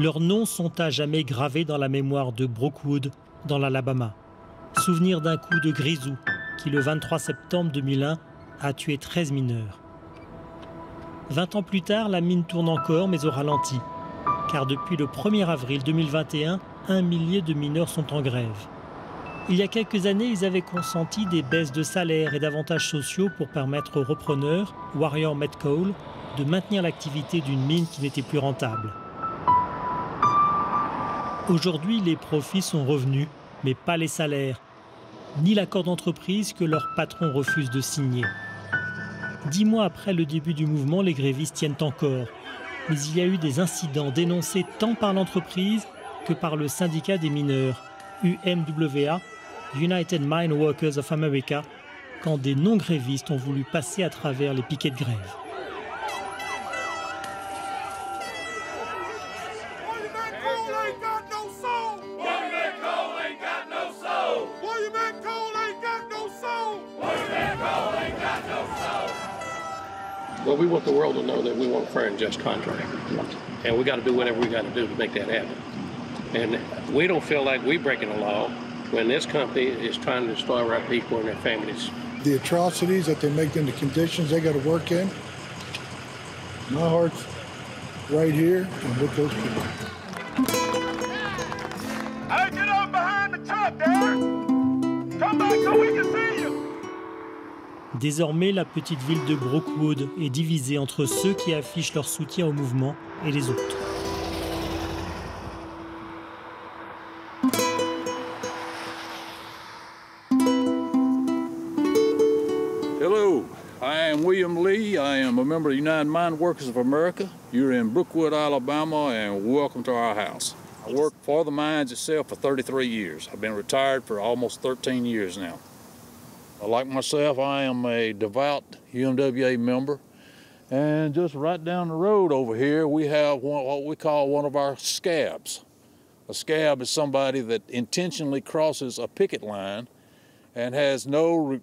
Leurs noms sont à jamais gravés dans la mémoire de Brookwood, dans l'Alabama. Souvenir d'un coup de grisou qui, le 23 septembre 2001, a tué 13 mineurs. 20 ans plus tard, la mine tourne encore, mais au ralenti. Car depuis le 1er avril 2021, 1 millier de mineurs sont en grève. Il y a quelques années, ils avaient consenti des baisses de salaire et d'avantages sociaux pour permettre au repreneur, Warrior Met Coal, de maintenir l'activité d'une mine qui n'était plus rentable. Aujourd'hui, les profits sont revenus, mais pas les salaires, ni l'accord d'entreprise que leurs patrons refusent de signer. 10 mois après le début du mouvement, les grévistes tiennent encore. Mais il y a eu des incidents dénoncés tant par l'entreprise que par le syndicat des mineurs, UMWA, United Mine Workers of America, quand des non-grévistes ont voulu passer à travers les piquets de grève. Well, we want the world to know that we want a fair and just contract. And we got to do whatever we got to do to make that happen. And we don't feel like we're breaking the law when this company is trying to destroy our people and their families. The atrocities that they make in the conditions they got to work in, my heart's right here and with those people. Hey, get up behind the truck, Derek! Come back so we can see you! Désormais, la petite ville de Brookwood est divisée entre ceux qui affichent leur soutien au mouvement et les autres. Hello, I am William Lee. I am a member of the United Mine Workers of America. You're in Brookwood, Alabama, and welcome to our house. I worked for the mines itself for 33 years. I've been retired for almost 13 years now. Like myself, I am a devout UMWA member. And just right down the road over here, we have what we call one of our scabs. A scab is somebody that intentionally crosses a picket line and has no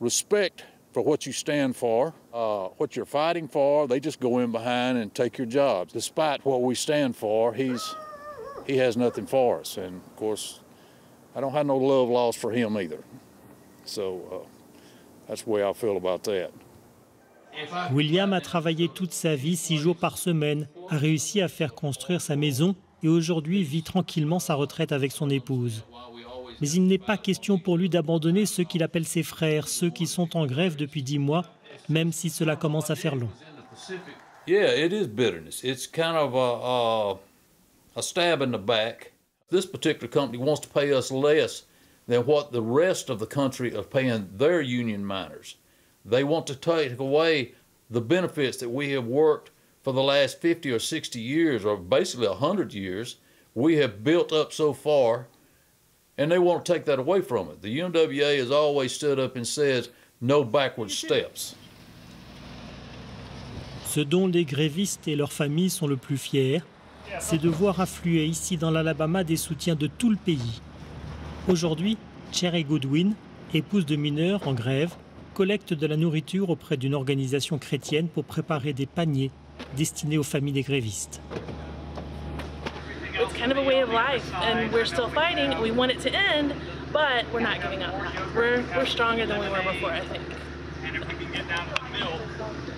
respect for what you stand for, what you're fighting for. They just go in behind and take your jobs. Despite what we stand for, he has nothing for us. And of course, I don't have no love lost for him either. So that's the way I feel about that. William a travaillé toute sa vie, 6 jours par semaine, a réussi à faire construire sa maison et aujourd'hui vit tranquillement sa retraite avec son épouse. Mais il n'est pas question pour lui d'abandonner ceux qu'il appelle ses frères, ceux qui sont en grève depuis 10 mois, même si cela commence à faire long. Yeah, it is bitterness. It's kind of a stab in the back. This particular company wants to pay us less than what the rest of the country are paying their union miners. They want to take away the benefits that we have worked for the last 50 or 60 years, or basically 100 years, we have built up so far, and they want to take that away from it. The UMWA has always stood up and says, no backward steps. Ce dont les grévistes et leurs familles sont le plus fiers, c'est de voir affluer ici dans l'Alabama des soutiens de tout le pays. Aujourd'hui, Cherry Goodwin, épouse de mineurs en grève, collecte de la nourriture auprès d'une organisation chrétienne pour préparer des paniers destinés aux familles des grévistes. It's kind of a way of life, and we're still fighting. We want it to end, but we're not giving up. We're stronger than we were before, I think. And if we can get down to the mill,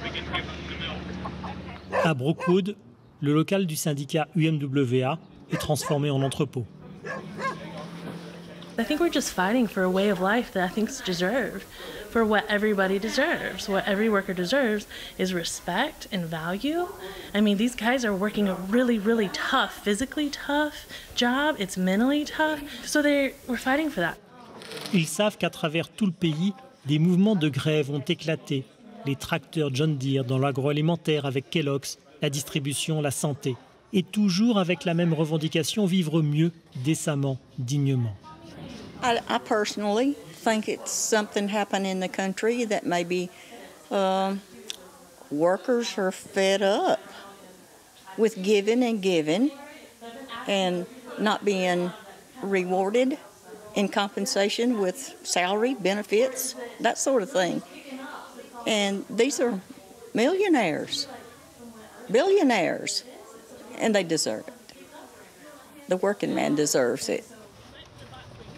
we can give them the mill. À Brookwood, le local du syndicat UMWA est transformé en entrepôt. I think we're just fighting for a way of life that I think is deserved, for what everybody deserves. What every worker deserves is respect and value. I mean, these guys are working a really, really tough, physically tough job. It's mentally tough. So we're fighting for that. Ils savent qu'à travers tout le pays, des mouvements de grève ont éclaté. Les tracteurs John Deere dans l'agroalimentaire avec Kellogg's, la distribution, la santé. Et toujours avec la même revendication, vivre mieux, décemment, dignement. I personally think it's something happened in the country that maybe workers are fed up with giving and not being rewarded in compensation with salary, benefits, that sort of thing. And these are millionaires, billionaires, and they deserve it. The working man deserves it.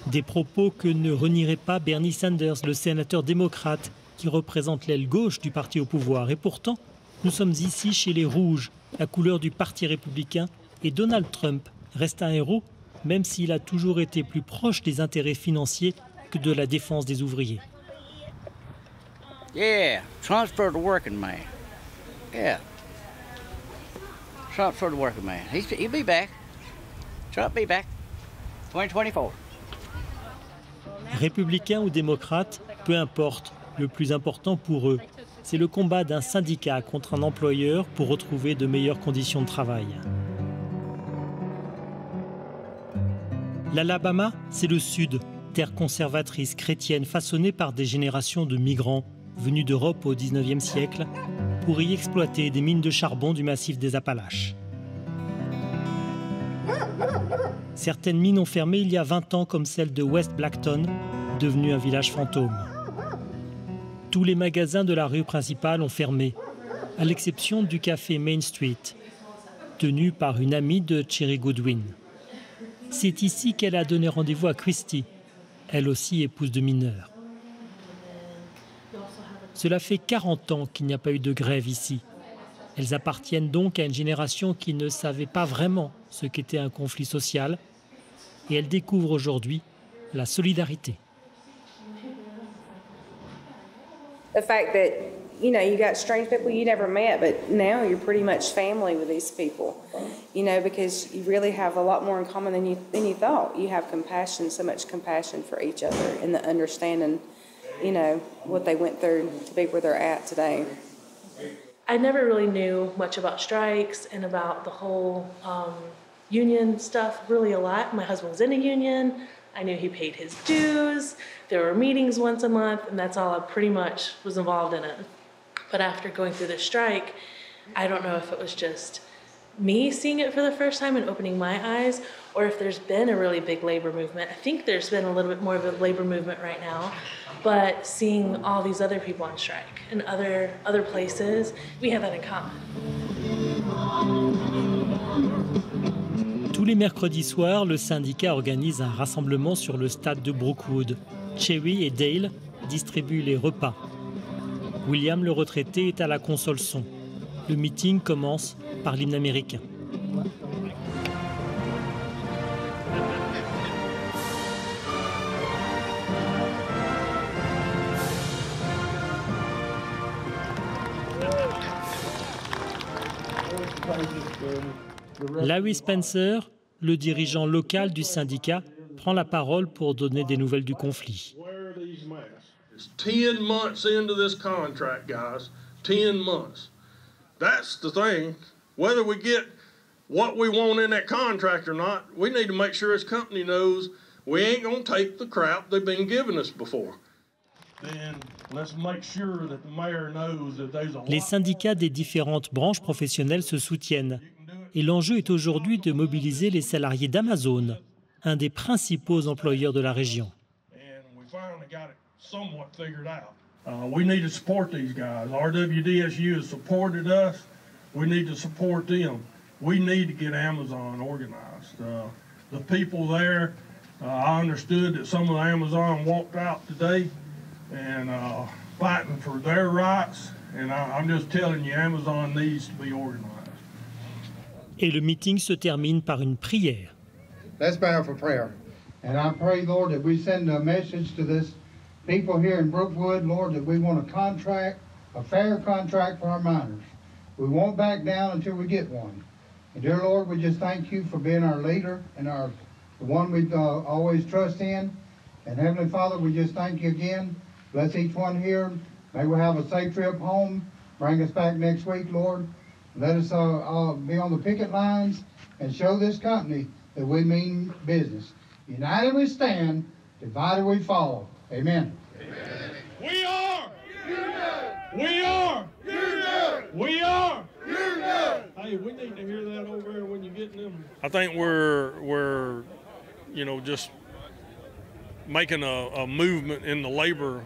Des propos que ne renierait pas Bernie Sanders, le sénateur démocrate qui représente l'aile gauche du parti au pouvoir. Et pourtant, nous sommes ici chez les Rouges, la couleur du parti républicain, et Donald Trump reste un héros, même s'il a toujours été plus proche des intérêts financiers que de la défense des ouvriers. Yeah, Trump's for the working man. Yeah. Trump's for the working man. He'll be back. Trump be back. 2024. Républicains ou démocrates, peu importe, le plus important pour eux, c'est le combat d'un syndicat contre un employeur pour retrouver de meilleures conditions de travail. L'Alabama, c'est le Sud, terre conservatrice chrétienne façonnée par des générations de migrants venus d'Europe au XIXe siècle pour y exploiter des mines de charbon du massif des Appalaches. Certaines mines ont fermé il y a 20 ans comme celle de West Blackton, devenue un village fantôme. Tous les magasins de la rue principale ont fermé, à l'exception du café Main Street, tenu par une amie de Cherry Goodwin. C'est ici qu'elle a donné rendez-vous à Christy, elle aussi épouse de mineurs. Cela fait 40 ans qu'il n'y a pas eu de grève ici. Elles appartiennent donc à une génération qui ne savait pas vraiment ce qu'était un conflit social, et elles découvrent aujourd'hui la solidarité. The fact that, you know, you got strange people you never met, but now you're pretty much family with these people, you know, because you really have a lot more in common than you thought. You have compassion, so much compassion for each other and the understanding, you know, what they went through to be where they're at today. I never really knew much about strikes and about the whole union stuff really a lot. My husband was in a union. I knew he paid his dues. There were meetings once a month, and that's all I pretty much was involved in it. But after going through the strike, I don't know if it was just me seeing it for the first time and opening my eyes, or if there's been a really big labor movement. I think there's been a little bit more of a labor movement right now, but seeing all these other people on strike in other places, we have that in common. Tous les mercredis soirs, le syndicat organise un rassemblement sur le stade de Brookwood. Cherry et Dale distribuent les repas. William, le retraité, est à la console son. Le meeting commence par l'hymne américain. Larry Spencer, le dirigeant local du syndicat, prend la parole pour donner des nouvelles du conflit. It's 10 months into this contract, guys. 10 months. That's the thing. Whether we get what we want in that contract or not, we need to make sure this company knows we ain't going to take the crap they've been giving us before. Then let's make sure that the mayor knows that there's a lot. Les syndicats des différentes branches professionnelles se soutiennent. Et l'enjeu est aujourd'hui de mobiliser les salariés d'Amazon, un des principaux employeurs de la région. We need to support these guys. RWDSU has supported us. We need to support them. We need to get Amazon organized. The people there, I understood that some of the Amazon walked out today and fighting for their rights. And I'm just telling you, Amazon needs to be organized. Et le meeting se termine par une prière. Let's bow for prayer. And I pray, Lord, that we send a message to this people here in Brookwood, Lord, that we want a contract, a fair contract for our miners. We won't back down until we get one. And dear Lord, we just thank you for being our leader and the one we always trust in. And Heavenly Father, we just thank you again. Bless each one here. May we have a safe trip home. Bring us back next week, Lord. Let us be on the picket lines and show this company that we mean business. United we stand, divided we fall. Amen. Amen. We are united. We are united. We are united. Hey, we need to hear that over there when you get them. I think we're you know, just making a movement in the labor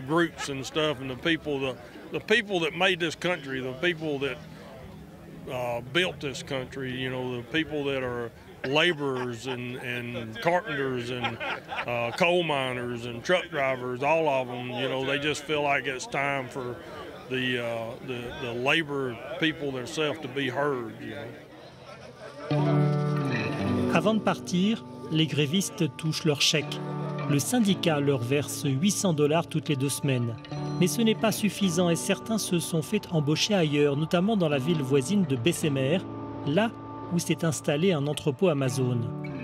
groups and stuff, and the people that made this country, the people that built this country, you know, the people that are laborers and carpenters and coal miners and truck drivers, all of them, you know, they just feel like it's time for the labor people themselves to be heard, you know. Avant de partir, les grévistes touchent leur chèque. Le syndicat leur verse $800 toutes les 2 semaines. Mais ce n'est pas suffisant et certains se sont fait embaucher ailleurs, notamment dans la ville voisine de Bessemer, là où s'est installé un entrepôt Amazon.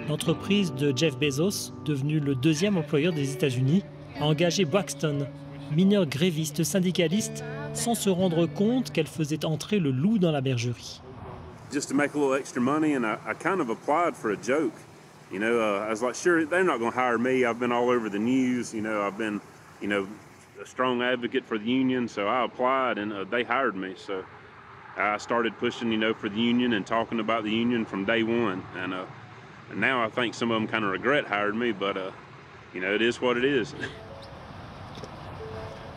L'entreprise de Jeff Bezos, devenue le 2e employeur des États-Unis, a engagé Braxton, mineur gréviste syndicaliste, sans se rendre compte qu'elle faisait entrer le loup dans la bergerie. Just to make a little extra money, and I kind of applied for a joke. You know, I was like, sure, they're not going to hire me. I've been all over the news. You know, I've been, you know, a strong advocate for the union. So I applied, and they hired me. So I started pushing, you know, for the union and talking about the union from day one. And now I think some of them kind of regret hiring me, but, you know, it is what it is.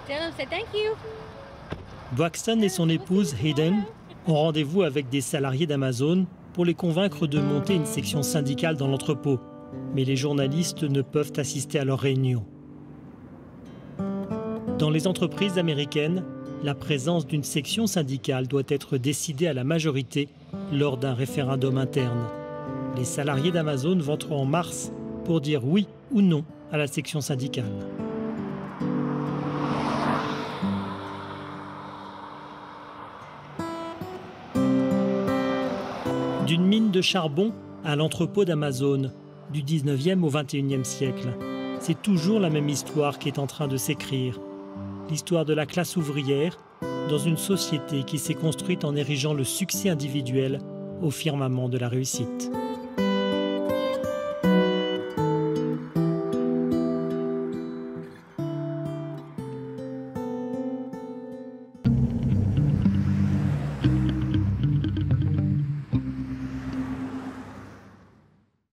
Tell them, say thank you. Braxton et son épouse Hayden ont rendez-vous avec des salariés d'Amazon pour les convaincre de monter une section syndicale dans l'entrepôt. Mais les journalistes ne peuvent assister à leur réunion. Dans les entreprises américaines, la présence d'une section syndicale doit être décidée à la majorité lors d'un référendum interne. Les salariés d'Amazon voteront en mars pour dire oui ou non à la section syndicale. D'une mine de charbon à l'entrepôt d'Amazon, du 19e au 21e siècle, c'est toujours la même histoire qui est en train de s'écrire. L'histoire de la classe ouvrière dans une société qui s'est construite en érigeant le succès individuel au firmament de la réussite.